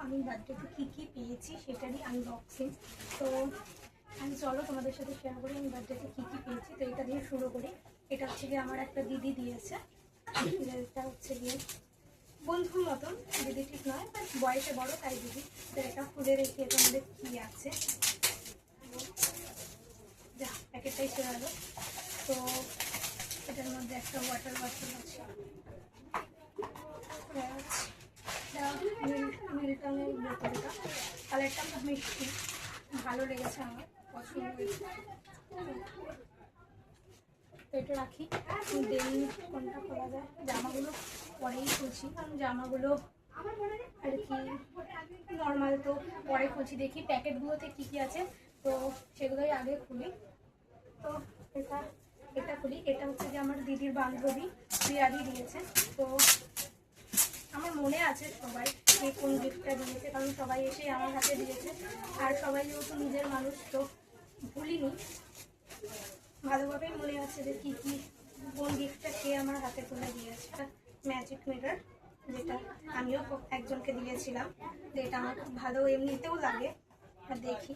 আমি বার্থডেতে কী কী পেয়েছি সেটারই আনবক্সিং। তো আমি চলো তোমাদের সাথে শেয়ার করি আমি বার্থডেতে কী কী পেয়েছি। তো এটা দিয়ে শুরু করি। এটা হচ্ছে গিয়ে আমার একটা দিদি দিয়েছে। এটা হচ্ছে গিয়ে বন্ধুর মতন, দিদি ঠিক নয়, বাট বয়সে বড় তাই দিদি। তো এটা খুলে রেখে এটা আমাদের কী আছে, যা প্যাকেটটাই ছেড়ে গেল। তো এটার মধ্যে একটা ওয়াটার বটল আছে, মিল্টনের বোতলটা। কালারটা খুব মিষ্টি, ভালো লেগেছে, আমার পছন্দ হয়েছে। তো এটা রাখি। দেন কোনটা খোলা যায়, জামাগুলো পরেই খুলছি, কারণ জামাগুলো আর কি নর্মাল, তো পরে খুলছি। দেখি প্যাকেটগুলোতে কী কী আছে, তো সেগুলোই আগে খুলি। তো এটা খুলি। এটা হচ্ছে যে আমার দিদির বান্ধবী প্রিয়াদি দিয়েছে। তো আমার মনে আছে সবাই কে কোন গিফটটা দিয়েছে, কারণ সবাই এসে আমার হাতে দিয়েছে। আর সবাই যেহেতু নিজের মানুষ, তো ভুলিনি, ভালোভাবেই মনে আছে যে কী কী কোন গিফটটা কে আমার হাতে তুলে দিয়েছে। ম্যাজিক মিরর, যেটা আমিও একজনকে দিয়েছিলাম, যে এটা আমার খুব ভালো এমনিতেও লাগে। আর দেখি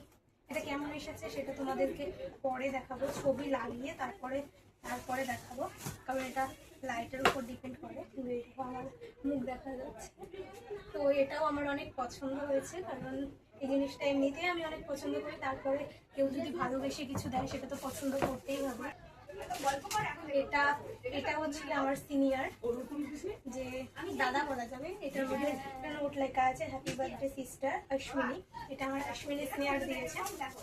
এটা কেমন এসেছে সেটা তোমাদেরকে পরে দেখাবো, ছবি লাগিয়ে তারপরে দেখাবো, কারণ এটা লাইটের উপর ডিপেন্ড করে। আমার মুখ দেখা যাচ্ছে। তো এটাও আমার অনেক পছন্দ হয়েছে, কারণ এই জিনিসটা এমনিতেই আমি অনেক পছন্দ করি। তারপরে কেউ যদি ভালোবেসে কিছু দেয় সেটা তো পছন্দ করতেই হবে। এটা হচ্ছে আমার সিনিয়র, যে দাদা বলা যাবে। এটার মধ্যে নোট লেখা আছে হ্যাপি বার্থডে সিস্টার অশ্বিনী। এটা আমার অশ্বিনী সিনিয়র দিয়েছে।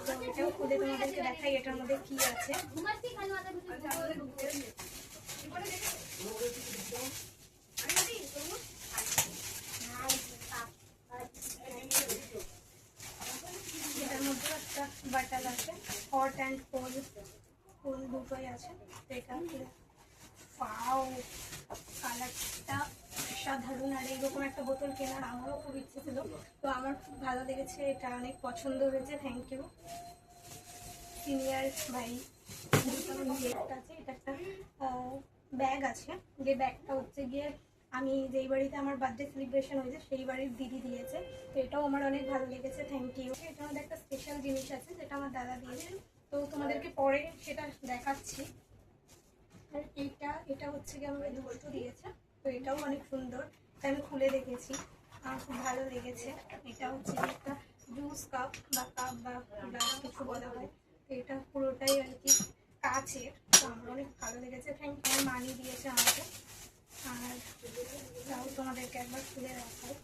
তো এটাও খুলে তোমাদেরকে দেখাই এটার মধ্যে কি আছে। এটার মধ্যে একটা বাটাল আছে, হট অ্যান্ড কোল্ড দুটোই আছে। তো এটা পাও কালারটা সাধারণ। আর এইরকম একটা বোতল কেনার আমারও খুব ইচ্ছে ছিল, তো আমার খুব ভালো লেগেছে, এটা অনেক পছন্দ হয়েছে। থ্যাংক ইউ সিনিয়র ভাই। এটা আছে, এটা একটা ব্যাগ আছে, যে ব্যাগটা হচ্ছে গিয়ে আমি যেই বাড়িতে আমার বার্থডে সেলিব্রেশন হয়েছে সেই বাড়ির দিদি দিয়েছে। তো এটাও আমার অনেক ভালো লেগেছে, থ্যাংক ইউ। এটার মধ্যে একটা স্পেশাল জিনিস আছে যেটা আমার দাদা দিয়েছে, তো তোমাদেরকে পরে সেটা দেখাচ্ছি। আর এটা হচ্ছে গিয়ে আমাকে দুটো দিয়েছে। তো এটাও অনেক সুন্দর, আমি খুলে দেখেছি, আমার খুব ভালো লেগেছে। এটা হচ্ছে একটা জুস কাপ বা গ্লাস কিছু বলা হয়। তো এটা পুরোটাই আর কি কাচের, তো আমার অনেক ভালো লেগেছে। থ্যাংক ইউ, আমার মানি দিয়েছে আমাকে। আর তাও তোমাদেরকে একবার খুলে দেখাই।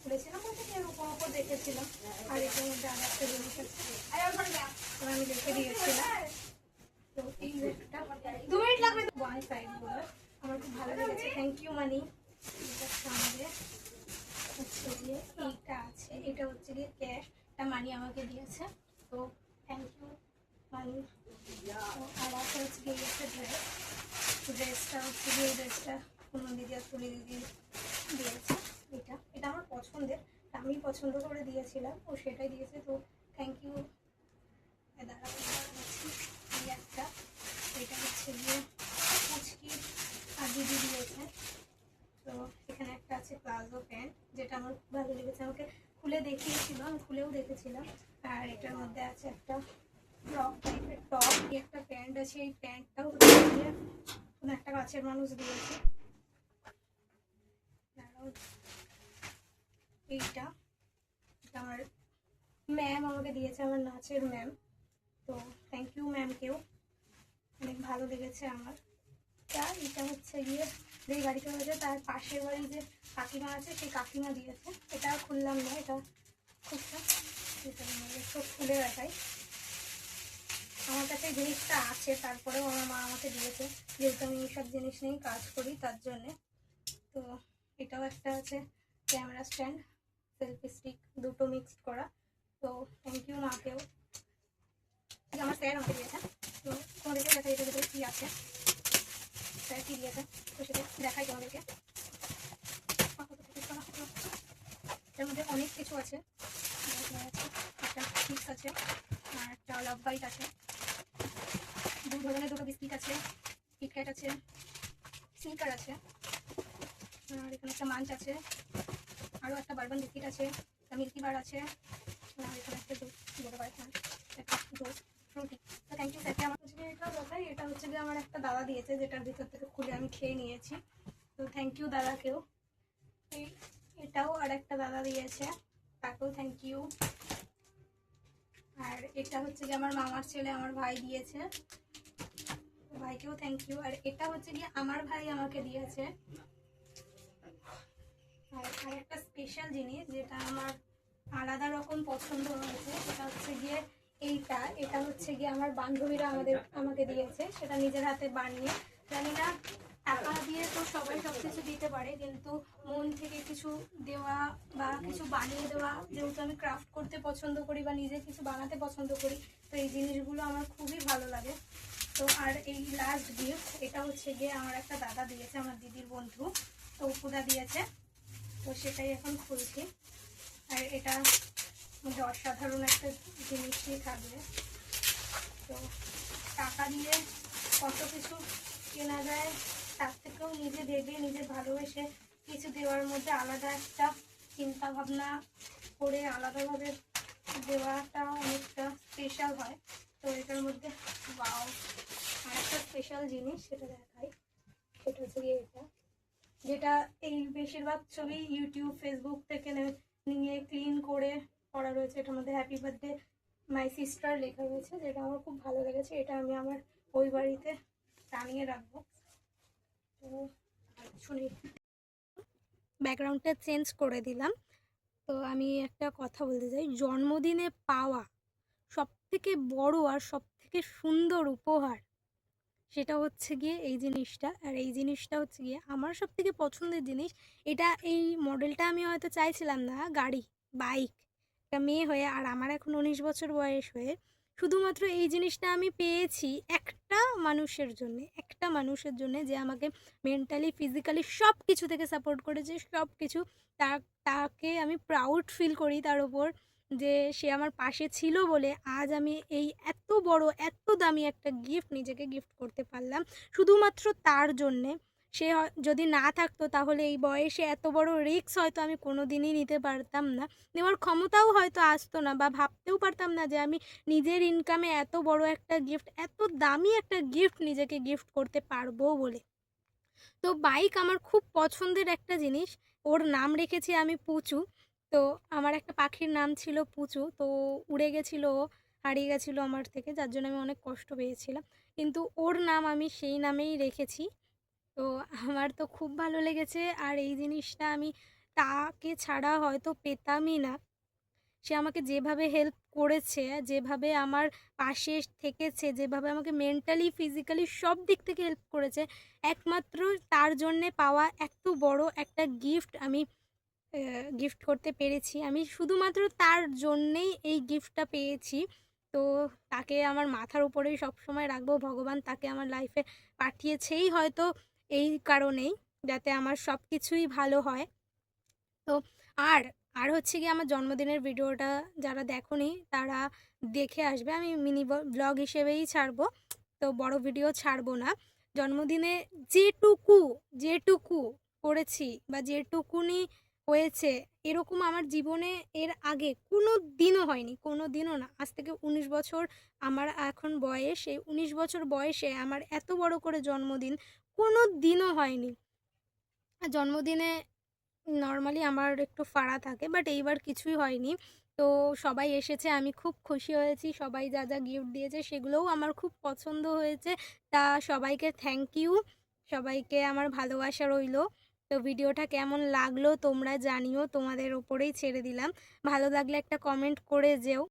খুলেছিলাম বলতে কি ওপর দেখেছিলাম। আর এটার মধ্যে আর একটা জিনিস আছে, আমি রেখে দিয়েছিলাম। তো এই একটা 2 মিনিট লাগবে, ওয়ান সাইড বলে আমার খুব ভালো লেগেছে। থ্যাংক ইউ মানি। এটার সামনে হচ্ছে গিয়ে এইটা আছে, এটা হচ্ছে গিয়ে ক্যাশ, এটা মানি আমাকে দিয়েছে। তো থ্যাংক ইউ মানি। আর আছে হচ্ছে গিয়ে একটা ড্রেসটা হচ্ছে গিয়ে ড্রেসটা কোনো দিদি আর তুলে দিদি দিয়েছে। এটা আমার পছন্দের, আমি পছন্দ করে দিয়েছিলাম, ও সেটাই দিয়েছে। তো থ্যাংক ইউ দাদা। এই একটা, এটা হচ্ছে গিয়ে কুচকি আর দিদি দিয়েছে। তো এখানে একটা আছে প্লাজো প্যান্ট, যেটা আমার খুব ভালো লেগেছে, আমাকে খুলে দেখিয়েছিল, আমি খুলেও দেখেছিলাম। আর এটার মধ্যে আছে একটা ফ্রক টাইপের টপ, একটা প্যান্ট আছে। এই প্যান্টটাও কোনো একটা কাছের মানুষ দিয়েছে। এইটা আমার ম্যাম আমাকে দিয়েছে, আমার নাচের ম্যাম। তো থ্যাংক ইউ ম্যামকেও, অনেক ভালো লেগেছে আমার। এটা হচ্ছে গিয়ে যেই গাড়িটা হয়েছে তার পাশের বাড়ি যে কাকিমা আছে, সেই কাকিমা দিয়েছে। এটা খুললাম না, এটা খুব খুলে দেখাই। আমার কাছে এই জিনিসটা আছে, তারপরেও আমার মা আমাকে দিয়েছে, যেহেতু আমি এইসব জিনিস নিয়েই কাজ করি তার জন্যে। তো এটাও একটা আছে ক্যামেরা স্ট্যান্ড, সেলফি স্টিক, দুটো মিক্সড করা। তো থ্যাংক ইউ মাকেও। আমার স্যার আমাকে দিয়েছে। তো তোমাদেরকে দেখা এটার ভিতরে কী আছে, স্যার কী দিয়েছে তো সেটা দেখাই তোমাদেরকে। এর মধ্যে অনেক কিছু আছে, একটা চিপস আছে, আর একটা লাভ বাইট আছে, 2 ধরনের 2টো বিস্কিট আছে, কিটক্যাট আছে, স্নিকার আছে, আর এখানে একটা মাঞ্চ আছে, আরও একটা বারবান বিস্কিট আছে, মিল্কি বার আছে, এখানে একটা দুধ বার, একটা দুধ ফ্রুটি। তো থ্যাংক ইউ স্যারকে। আমার হচ্ছে এটা দেখাই, এটা হচ্ছে গিয়ে আমার একটা দাদা দিয়েছে, যেটার ভিতর থেকে খুলে আমি খেয়ে নিয়েছি। তো থ্যাংক ইউ দাদাকেও। এটাও আর একটা দাদা দিয়েছে, তাকেও থ্যাংক ইউ। আর এটা হচ্ছে গিয়ে আমার মামার ছেলে, আমার ভাই দিয়েছে, ভাইকেও থ্যাংক ইউ। আর এটা হচ্ছে গিয়ে আমার ভাই আমাকে দিয়েছে। আর একটা স্পেশাল জিনিস যেটা আমার আলাদা রকম পছন্দ হয়েছে, সেটা হচ্ছে গিয়ে এটা হচ্ছে গিয়ে আমার বান্ধবীরা আমাকে দিয়েছে, সেটা নিজের হাতে বানিয়ে। জানি না টাকা দিয়ে তো সবাই সব কিছু দিতে পারে, কিন্তু মন থেকে কিছু দেওয়া বা কিছু বানিয়ে দেওয়া, যেহেতু আমি ক্রাফট করতে পছন্দ করি বা নিজে কিছু বানাতে পছন্দ করি, তো এই জিনিসগুলো আমার খুবই ভালো লাগে। তো আর এই লাস্ট গিফট, এটা হচ্ছে গিয়ে আমার একটা দাদা দিয়েছে, আমার দিদির বন্ধু, তো উপদা দিয়েছে। তো সেটাই এখন খুলছি। আর এটা মধ্যে অসাধারণ একটা জিনিসই থাকবে। তো টাকা দিয়ে কত কিছু কেনা যায়, তার থেকেও নিজে ভেবে নিজে ভালোবেসে কিছু দেওয়ার মধ্যে আলাদা একটা চিন্তা ভাবনা করে আলাদাভাবে দেওয়াটা অনেকটা স্পেশাল হয়। তো এটার মধ্যে ওয়াও, আর একটা স্পেশাল জিনিস সেটা দেখাই। সেটা হচ্ছে গিয়ে এটা, যেটা এই বেশিরভাগ ছবি ইউটিউব ফেসবুক থেকে নিয়ে ক্লিন করে করা রয়েছে। এটার মধ্যে হ্যাপি বার্থডে মাই সিস্টার লেখা রয়েছে, যেটা আমার খুব ভালো লেগেছে। এটা আমি আমার ওই বাড়িতে টানিয়ে রাখবো। তো শুনি, ব্যাকগ্রাউন্ডটা চেঞ্জ করে দিলাম। তো আমি একটা কথা বলতে চাই, জন্মদিনে পাওয়া সবথেকে বড় আর সবথেকে সুন্দর উপহার সেটা হচ্ছে গিয়ে এই জিনিসটা। আর এই জিনিসটা হচ্ছে গিয়ে আমার সবথেকে পছন্দের জিনিস। এই মডেলটা আমি হয়তো চাইছিলাম না, গাড়ি, বাইক, একটা মেয়ে হয়ে, আর আমার এখন 19 বছর বয়স হয়ে শুধুমাত্র এই জিনিসটা আমি পেয়েছি একটা মানুষের জন্যে, যে আমাকে মেন্টালি ফিজিক্যালি সব কিছু থেকে সাপোর্ট করেছে, সব কিছু। তাকে আমি প্রাউড ফিল করি তার ওপর, যে সে আমার পাশে ছিল বলে আজ আমি এই এত বড় এত দামি একটা গিফট নিজেকে গিফট করতে পারলাম, শুধুমাত্র তার জন্যে। সে যদি না থাকতো তাহলে এই বয়সে এত বড় রিস্ক হয়তো আমি কোনো দিনই নিতে পারতাম না, নেওয়ার ক্ষমতাও হয়তো আসতো না, বা ভাবতেও পারতাম না যে আমি নিজের ইনকামে এত বড় একটা গিফট, এত দামি একটা গিফট নিজেকে গিফট করতে পারবো বলে। তো বাইক আমার খুব পছন্দের একটা জিনিস। ওর নাম রেখেছি আমি পুচু। তো আমার একটা পাখির নাম ছিল পুচু, তো উড়ে গেছিলো, হারিয়ে গেছিলো আমার থেকে, যার জন্য আমি অনেক কষ্ট পেয়েছিলাম। কিন্তু ওর নাম আমি সেই নামেই রেখেছি। তো আমার তো খুব ভালো লেগেছে। আর এই জিনিসটা আমি তাকে ছাড়া হয়তো পেতামই না। সে আমাকে যেভাবে হেল্প করেছে, যেভাবে আমার পাশে থেকেছে, যেভাবে আমাকে মেন্টালি ফিজিক্যালি সব দিক থেকে হেল্প করেছে, একমাত্র তার জন্যে পাওয়া এত বড় একটা গিফট আমি গিফট করতে পেরেছি। আমি শুধুমাত্র তার জন্যেই এই গিফটটা পেয়েছি। তো তাকে আমার মাথার উপরেই সবসময় রাখবো। ভগবান তাকে আমার লাইফে পাঠিয়েছেই হয়তো এই কারণেই, যাতে আমার সব কিছুই ভালো হয়। তো আর আর হচ্ছে গিয়ে আমার জন্মদিনের ভিডিওটা যারা দেখোনি তারা দেখে আসবে। আমি মিনি ব্লগ হিসেবেই ছাড়বো, তো বড় ভিডিও ছাড়বো না। জন্মদিনে যেটুকু করেছি বা যেটুকুনি হয়েছে, এরকম আমার জীবনে এর আগে কোনো দিনও হয়নি, কোনো দিনও না। আজ থেকে 19 বছর আমার এখন বয়স, এই 19 বছর বয়সে আমার এত বড় করে জন্মদিন কোনো দিনও হয়নি। জন্মদিনে নর্মালি আমার একটু ফাড়া থাকে, বাট এইবার কিছুই হয়নি। তো সবাই এসেছে, আমি খুব খুশি হয়েছি। সবাই যা যা গিফট দিয়েছে সেগুলোও আমার খুব পছন্দ হয়েছে। তা সবাইকে থ্যাংক ইউ, সবাইকে আমার ভালোবাসা রইলো। তো ভিডিওটা কেমন লাগলো তোমরা জানিও, তোমাদের ওপরেই ছেড়ে দিলাম। ভালো লাগলে একটা কমেন্ট করে যেও।